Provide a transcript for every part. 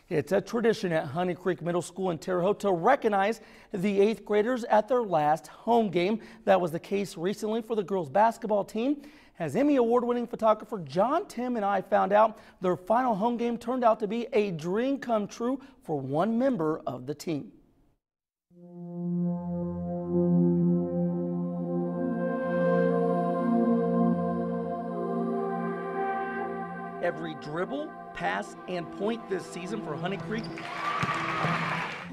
It's a tradition at Honey Creek Middle School in Terre Haute to recognize the 8th graders at their last home game. That was the case recently for the girls basketball team. As Emmy award-winning photographer John, Tim, and I found out, their final home game turned out to be a dream come true for one member of the team. Every dribble, pass, and point this season for Honey Creek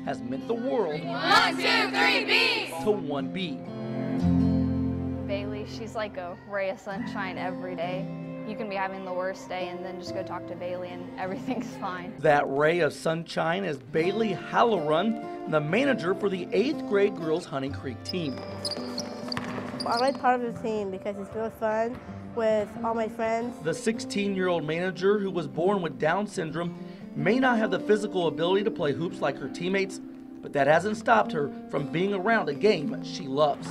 has meant the world 1, 2, 3, bees to 1B. Bailey, she's like a ray of sunshine every day. You can be having the worst day and then just go talk to Bailey and everything's fine. That ray of sunshine is Bailey Halloran, the manager for the 8th grade girls Honey Creek team. I like part of the team because it's really fun with all my friends. The 16-year-old manager, who was born with Down syndrome, may not have the physical ability to play hoops like her teammates, but that hasn't stopped her from being around a game she loves.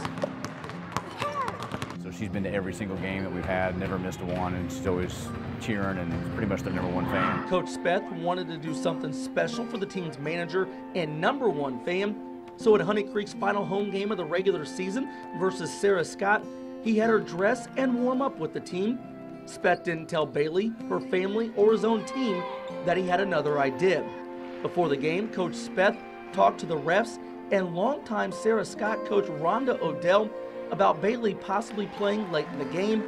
So she's been to every single game that we've had, never missed one, and she's always cheering and pretty much their #1 fan. Coach Speth wanted to do something special for the team's manager and #1 fan. So at Honey Creek's final home game of the regular season versus Sarah Scott, he had her dress and warm up with the team. Speth didn't tell Bailey, her family, or his own team that he had another idea. Before the game, Coach Speth talked to the refs and longtime Sarah Scott coach Rhonda Odell about Bailey possibly playing late in the game.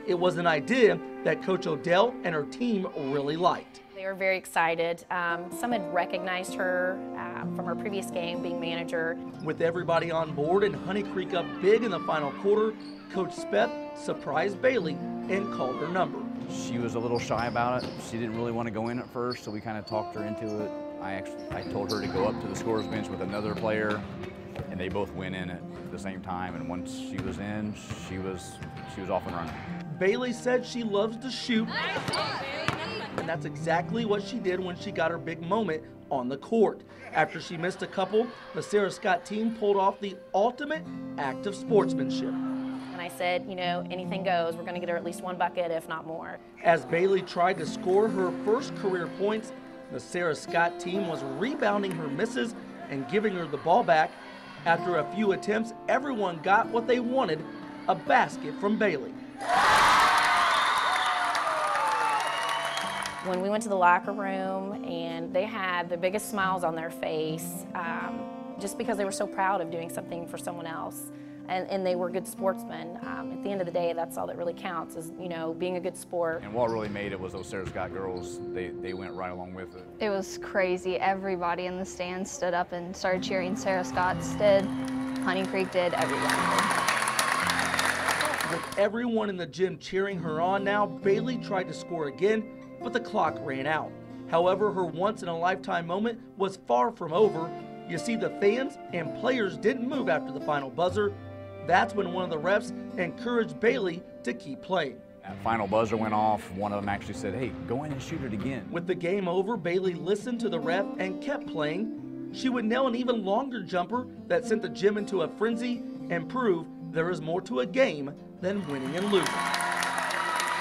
It was an idea that Coach Odell and her team really liked. They were very excited. Some had recognized her from her previous game being manager. With everybody on board and Honey Creek up big in the final quarter, Coach Speth surprised Bailey and called her number. She was a little shy about it. She didn't really want to go in at first, so we kind of talked her into it. I told her to go up to the scorer's bench with another player, and they both went in at the same time. And once she was in, she was off and running. Bailey said she loves to shoot, and that's exactly what she did when she got her big moment on the court. After she missed a couple, the Sarah Scott team pulled off the ultimate act of sportsmanship. And I said, you know, anything goes. We're going to get her at least 1 bucket, if not more. As Bailey tried to score her first career points, the Sarah Scott team was rebounding her misses and giving her the ball back. After a few attempts, everyone got what they wanted, a basket from Bailey. When we went to the locker room, and they had the biggest smiles on their face, just because they were so proud of doing something for someone else. And they were good sportsmen. At the end of the day, that's all that really counts, is, you know, being a good sport. And what really made it was those Sarah Scott girls, they went right along with it. It was crazy. Everybody in the stands stood up and started cheering. Sarah Scott did, Honey Creek did, everyone did. With everyone in the gym cheering her on now, Bailey tried to score again, but the clock ran out. However, her once-in-a-lifetime moment was far from over. You see, the fans and players didn't move after the final buzzer. That's when one of the refs encouraged Bailey to keep playing. That final buzzer went off. One of them actually said, hey, go in and shoot it again. With the game over, Bailey listened to the ref and kept playing. She would nail an even longer jumper that sent the gym into a frenzy and proved there is more to a game than winning and losing.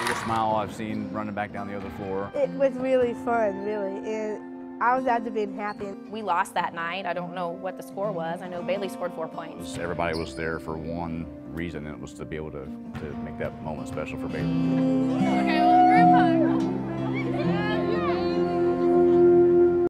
Biggest smile I've seen running back down the other floor. It was really fun, really, and I was out to being happy. We lost that night. I don't know what the score was. I know Bailey scored 4 points. Everybody was there for one reason, and it was to be able to make that moment special for Bailey. Okay, well, group hug.